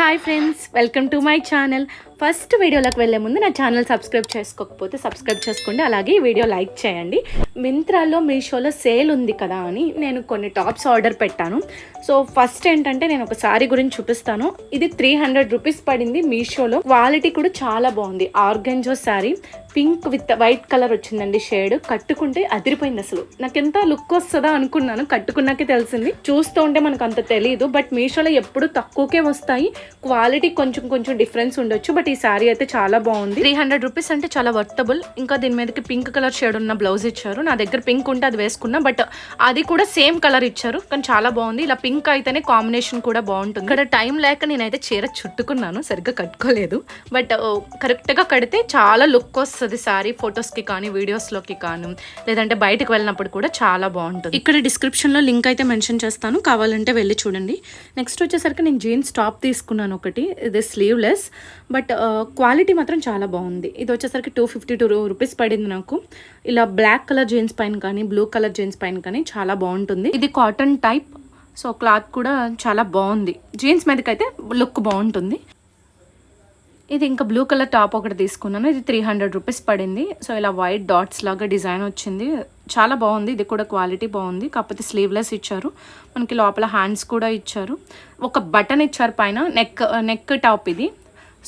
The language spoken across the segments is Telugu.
Hi friends, welcome to my channel. First వీడియోలోకి వెళ్ళే ముందు నా ఛానల్ సబ్స్క్రైబ్ చేసుకోకపోతే సబ్స్క్రైబ్ చేసుకోండి. అలాగే ఈ వీడియో లైక్ చేయండి. మింత్రాలో మీషోలో సేల్ ఉంది కదా అని నేను కొన్ని టాప్స్ ఆర్డర్ పెట్టాను. సో ఫస్ట్ ఏంటంటే నేను ఒక సారీ గురించి చూపిస్తాను. ఇది 300 రూపీస్ పడింది మీషోలో. క్వాలిటీ కూడా చాలా బాగుంది. Organza sari, pink with white colour వచ్చిందండి షేడ్. కట్టుకుంటే అదిరిపోయింది. అసలు నాకు ఎంత లుక్ వస్తుందా అనుకున్నాను, కట్టుకున్నాకే తెలిసింది. చూస్తూ ఉంటే మనకు అంత తెలియదు, బట్ మీషోలో ఎప్పుడు తక్కువకే వస్తాయి. క్వాలిటీ కొంచెం డిఫరెన్స్ ఉండొచ్చు, బట్ ఈ శారీ అయితే చాలా బాగుంది. 300 రూపీస్ అంటే చాలా వర్తబుల్. ఇంకా దీని మీదకి పింక్ కలర్ షేడ్ ఉన్న బ్లౌజ్ ఇచ్చారు. నా దగ్గర పింక్ ఉంటే అది వేసుకున్నా, బట్ అది కూడా సేమ్ కలర్ ఇచ్చారు, కానీ చాలా బాగుంది. ఇలా పింక్ అయితేనే కాంబినేషన్ కూడా బాగుంటుంది. ఇక్కడ టైం లేక నేనైతే చీర చుట్టుకున్నాను, సరిగ్గా కట్టుకోలేదు. బట్ కరెక్ట్గా కడితే చాలా లుక్ వస్తుంది శారీ. ఫొటోస్కి కానీ వీడియోస్లోకి కానీ లేదంటే బయటకు వెళ్ళినప్పుడు కూడా చాలా బాగుంటుంది. ఇక్కడ డిస్క్రిప్షన్లో లింక్ అయితే మెన్షన్ చేస్తాను, కావాలంటే వెళ్ళి చూడండి. నెక్స్ట్ వచ్చేసరికి నేను జీన్స్ టాప్ తీసుకున్నాను ఒకటి. ఇది స్లీవ్లెస్, బట్ క్వాలిటీ మాత్రం చాలా బాగుంది. ఇది వచ్చేసరికి 252 రూపీస్ పడింది నాకు. ఇలా బ్లాక్ కలర్ జీన్స్ పైన కానీ బ్లూ కలర్ జీన్స్ పైన కానీ చాలా బాగుంటుంది. ఇది కాటన్ టైప్, సో క్లాత్ కూడా చాలా బాగుంది. జీన్స్ మీదకైతే లుక్ బాగుంటుంది. ఇది ఇంకా బ్లూ కలర్ టాప్ ఒకటి తీసుకున్నాను. ఇది 300 రూపీస్ పడింది. సో ఇలా వైట్ డాట్స్ లాగా డిజైన్ వచ్చింది, చాలా బాగుంది. ఇది కూడా క్వాలిటీ బాగుంది, కాకపోతే స్లీవ్లెస్ ఇచ్చారు. మనకి లోపల హ్యాండ్స్ కూడా ఇచ్చారు. ఒక బటన్ ఇచ్చారు పైన. నెక్ టాప్ ఇది.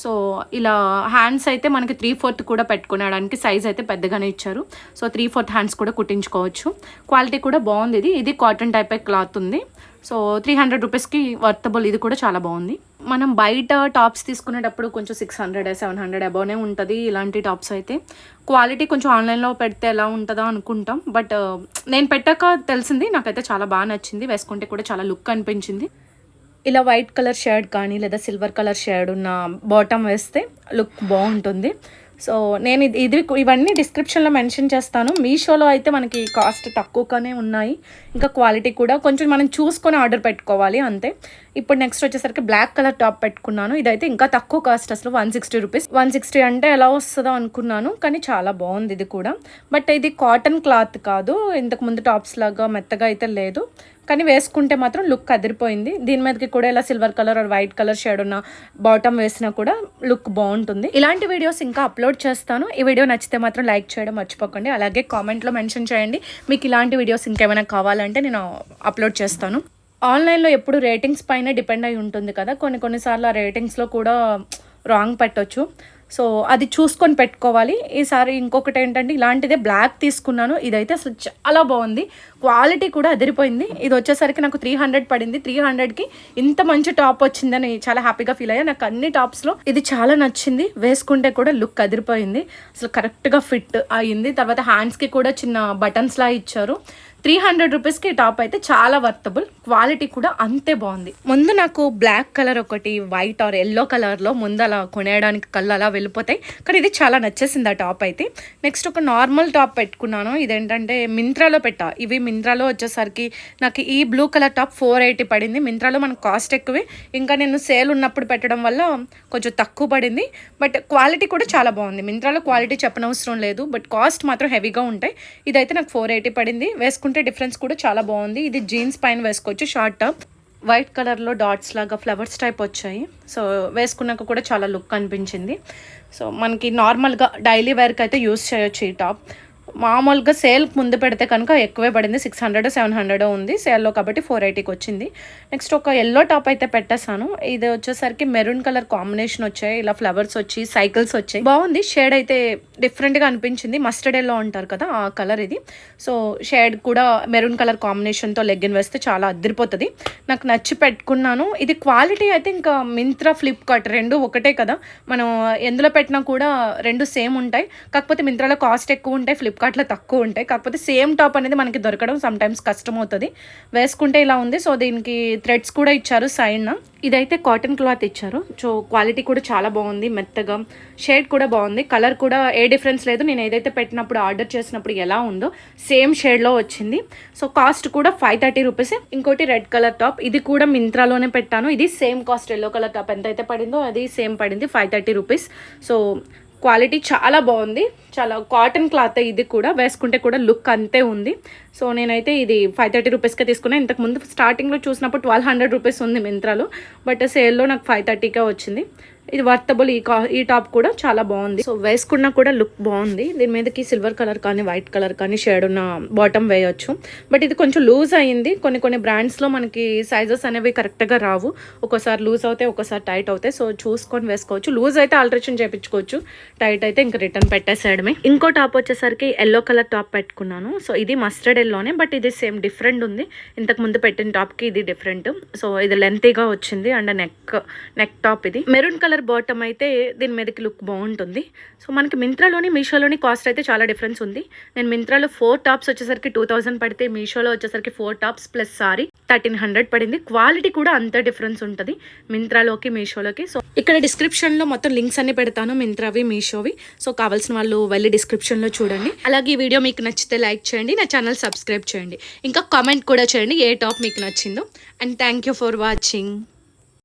సో ఇలా హ్యాండ్స్ అయితే మనకి 3/4 కూడా పెట్టుకునేడానికి సైజ్ అయితే పెద్దగానే ఇచ్చారు. సో 3/4 హ్యాండ్స్ కూడా కుట్టించుకోవచ్చు. క్వాలిటీ కూడా బాగుంది. ఇది కాటన్ టైప్ క్లాత్ ఉంది. సో 300 రూపీస్కి వర్తబుల్. ఇది కూడా చాలా బాగుంది. మనం బయట టాప్స్ తీసుకునేటప్పుడు కొంచెం 600-700 అబోనే ఉంటుంది ఇలాంటి టాప్స్ అయితే. క్వాలిటీ కొంచెం ఆన్లైన్లో పెడితే ఎలా ఉంటుందో అనుకుంటాం, బట్ నేను పెట్టాక తెలిసింది. నాకైతే చాలా బాగా నచ్చింది. వేసుకుంటే కూడా చాలా లుక్ అనిపించింది. ఇలా వైట్ కలర్ షేడ్ కానీ లేదా సిల్వర్ కలర్ షేడ్ ఉన్న బాటమ్ వేస్తే లుక్ బాగుంటుంది. సో నేను ఇవన్నీ డిస్క్రిప్షన్లో మెన్షన్ చేస్తాను. మీషోలో అయితే మనకి కాస్ట్ తక్కువగానే ఉన్నాయి. ఇంకా క్వాలిటీ కూడా కొంచెం మనం చూసుకొని ఆర్డర్ పెట్టుకోవాలి అంతే. ఇప్పుడు నెక్స్ట్ వచ్చేసరికి బ్లాక్ కలర్ టాప్ పెట్టుకున్నాను. ఇదైతే ఇంకా తక్కువ కాస్ట్, అసలు 160 రూపీస్. 160 అంటే ఎలా వస్తుందో అనుకున్నాను, కానీ చాలా బాగుంది ఇది కూడా. బట్ ఇది కాటన్ క్లాత్ కాదు, ఇంతకుముందు టాప్స్ లాగా మెత్తగా అయితే లేదు, కానీ వేసుకుంటే మాత్రం లుక్ అదిరిపోయింది. దీని మీదకి కూడా ఇలా silver colour or white colour shade ఉన్న బాటమ్ వేసినా కూడా లుక్ బాగుంటుంది. ఇలాంటి వీడియోస్ ఇంకా అప్లోడ్ చేస్తాను. ఈ వీడియో నచ్చితే మాత్రం లైక్ చేయడం మర్చిపోకండి. అలాగే కామెంట్లో మెన్షన్ చేయండి మీకు ఇలాంటి వీడియోస్ ఇంకేమైనా కావాలంటే నేను అప్లోడ్ చేస్తాను. ఆన్లైన్లో ఎప్పుడు రేటింగ్స్ పైన డిపెండ్ అయి ఉంటుంది కదా. కొన్నిసార్లు ఆ రేటింగ్స్లో కూడా రాంగ్ పెట్టవచ్చు. సో అది చూసుకొని పెట్టుకోవాలి. ఈసారి ఇంకొకటి ఏంటంటే ఇలాంటిదే బ్లాక్ తీసుకున్నాను. ఇదైతే అసలు చాలా బాగుంది. క్వాలిటీ కూడా అదిరిపోయింది. ఇది వచ్చేసరికి నాకు 300 పడింది. 300కి ఇంత మంచి టాప్ వచ్చిందని చాలా హ్యాపీగా ఫీల్ అయ్యా. నాకు అన్ని టాప్స్లో ఇది చాలా నచ్చింది. వేసుకుంటే కూడా లుక్ అదిరిపోయింది. అసలు కరెక్ట్గా ఫిట్ అయ్యింది. తర్వాత హ్యాండ్స్కి కూడా చిన్న బటన్స్లా ఇచ్చారు. 300 రూపీస్కి టాప్ అయితే చాలా వర్తబుల్. క్వాలిటీ కూడా అంతే బాగుంది. ముందు నాకు బ్లాక్ కలర్ ఒకటి వైట్ ఆర్ ఎల్లో కలర్లో ముందు అలా కొనేయడానికి కళ్ళు అలా వెళ్ళిపోతాయి, కానీ ఇది చాలా నచ్చేసింది ఆ టాప్ అయితే. నెక్స్ట్ ఒక నార్మల్ టాప్ పెట్టుకున్నాను. ఇదేంటంటే మింత్రాలో పెట్టా. ఇవి మింత్రాలో వచ్చేసరికి నాకు ఈ బ్లూ కలర్ టాప్ 480 పడింది. మింత్రాలో మనకు కాస్ట్ ఎక్కువే, ఇంకా నేను సేల్ ఉన్నప్పుడు పెట్టడం వల్ల కొంచెం తక్కువ పడింది. బట్ క్వాలిటీ కూడా చాలా బాగుంది. మింత్రాలో క్వాలిటీ చెప్పనవసరం లేదు, బట్ కాస్ట్ మాత్రం హెవీగా ఉంటాయి. ఇదైతే నాకు 480 పడింది. వేసుకుంటే డిఫరెన్స్ కూడా చాలా బాగుంది. ఇది జీన్స్ పైన వేసుకోవచ్చు. షార్ట్ టాప్ వైట్ కలర్లో డాట్స్ లాగా ఫ్లవర్స్ టైప్ వచ్చాయి. సో వేసుకున్నాక కూడా చాలా లుక్ అనిపించింది. సో మనకి నార్మల్గా డైలీ వేర్కి అయితే యూస్ చేయొచ్చు ఈ టాప్. మామూలుగా సేల్ ముందు పెడితే కనుక ఎక్కువే పడింది. 600-700 ఉంది సేల్లో, కాబట్టి 480కి వచ్చింది. నెక్స్ట్ ఒక ఎల్లో టాప్ అయితే పెట్టేశాను. ఇది వచ్చేసరికి మెరూన్ కలర్ కాంబినేషన్ వచ్చాయి. ఇలా ఫ్లవర్స్ వచ్చి సైకిల్స్ వచ్చాయి. బాగుంది. షేడ్ అయితే డిఫరెంట్గా అనిపించింది. మస్టర్డ్ ఎల్లో అంటారు కదా, ఆ కలర్ ఇది. సో షేడ్ కూడా మెరూన్ కలర్ కాంబినేషన్తో లెగ్గిన్ వేస్తే చాలా అదిరిపోతుంది. నాకు నచ్చి పెట్టుకున్నాను. ఇది క్వాలిటీ అయితే ఇంకా మింత్రా, ఫ్లిప్కార్ట్ రెండు ఒకటే కదా. మనం ఎందులో పెట్టినా కూడా రెండు సేమ్ ఉంటాయి. కాకపోతే మింత్రాలో కాస్ట్ ఎక్కువ ఉంటాయి, ఫ్లిప్కార్ట్లో తక్కువ ఉంటాయి. కాకపోతే సేమ్ టాప్ అనేది మనకి దొరకడం సమ్టైమ్స్ కష్టం అవుతుంది. వేసుకుంటే ఇలా ఉంది. సో దీనికి థ్రెడ్స్ కూడా ఇచ్చారు సైడ్న. ఇదైతే కాటన్ క్లాత్ ఇచ్చారు. సో క్వాలిటీ కూడా చాలా బాగుంది. మెత్తగా షేడ్ కూడా బాగుంది. కలర్ కూడా ఏ డిఫరెన్స్ లేదు. నేను ఏదైతే పెట్టినప్పుడు ఆర్డర్ చేసినప్పుడు ఎలా ఉందో సేమ్ షేడ్లో వచ్చింది. సో కాస్ట్ కూడా 530 రూపీస్. ఇంకోటి రెడ్ కలర్ టాప్, ఇది కూడా మింత్రాలోనే పెట్టాను. ఇది same cost. Yellow colour top ఎంత అయితే పడిందో అది సేమ్ పడింది, 530 రూపీస్. సో క్వాలిటీ చాలా బాగుంది, చాలా కాటన్ క్లాత్, ఇది కూడా వేసుకుంటే కూడా లుక్ అంతే ఉంది. సో నేనైతే ఇది 530 రూపీస్కే తీసుకున్నాను. ఇంతకుముందు స్టార్టింగ్లో చూసినప్పుడు 1200 రూపీస్ ఉంది మింత్రాలో, బట్ సేల్లో నాకు 530కే వచ్చింది. ఇది వర్తబుల్. ఈ టాప్ కూడా చాలా బాగుంది. సో వేసుకున్నా కూడా లుక్ బాగుంది. దీని మీదకి సిల్వర్ కలర్ కానీ వైట్ కలర్ కానీ షేడ్ ఉన్న బాటమ్ వేయొచ్చు. బట్ ఇది కొంచెం లూజ్ అయ్యింది. కొన్ని బ్రాండ్స్లో మనకి సైజెస్ అనేవి కరెక్ట్గా రావు, ఒక్కోసారి లూజ్ అవుతాయి, ఒక్కోసారి టైట్ అవుతాయి. సో చూసుకొని వేసుకోవచ్చు. లూజ్ అయితే ఆల్టరేషన్ చేయించుకోవచ్చు, టైట్ అయితే ఇంకా రిటర్న్ పెట్టేసేయడమే. ఇంకో టాప్ వచ్చేసరికి ఎల్లో కలర్ టాప్ పెట్టుకున్నాను. సో ఇది మస్టర్డ్ ఎల్లోనే, బట్ ఇది సేమ్ డిఫరెంట్ ఉంది. ఇంతకు ముందు పెట్టిన టాప్కి ఇది డిఫరెంట్. సో ఇది లెంతీగా వచ్చింది అండ్ నెక్ టాప్. ఇది మెరూన్ కలర్ బాటమ్ అయితే దీని మీదకి లుక్ బాగుంటుంది. సో మనకి మింత్రాలోని మీషోలోని కాస్ట్ అయితే చాలా డిఫరెన్స్ ఉంది. నేను మింత్రాలో 4 టాప్స్ వచ్చేసరికి 2000 పడితే, మీషోలో వచ్చేసరికి 4 టాప్స్ ప్లస్ సారీ 1300 పడింది. క్వాలిటీ కూడా అంత డిఫరెన్స్ ఉంటుంది మింత్రాలోకి మీషోలోకి. సో ఇక్కడ డిస్క్రిప్షన్లో మొత్తం లింక్స్ అన్ని పెడతాను, మింత్రావి మీషోవి. సో కావాల్సిన వాళ్ళు వెళ్ళి డిస్క్రిప్షన్లో చూడండి. అలాగే ఈ వీడియో మీకు నచ్చితే లైక్ చేయండి, నా ఛానల్ సబ్స్క్రైబ్ చేయండి, ఇంకా కామెంట్ కూడా చేయండి ఏ టాప్ మీకు నచ్చిందో. And thank you for watching.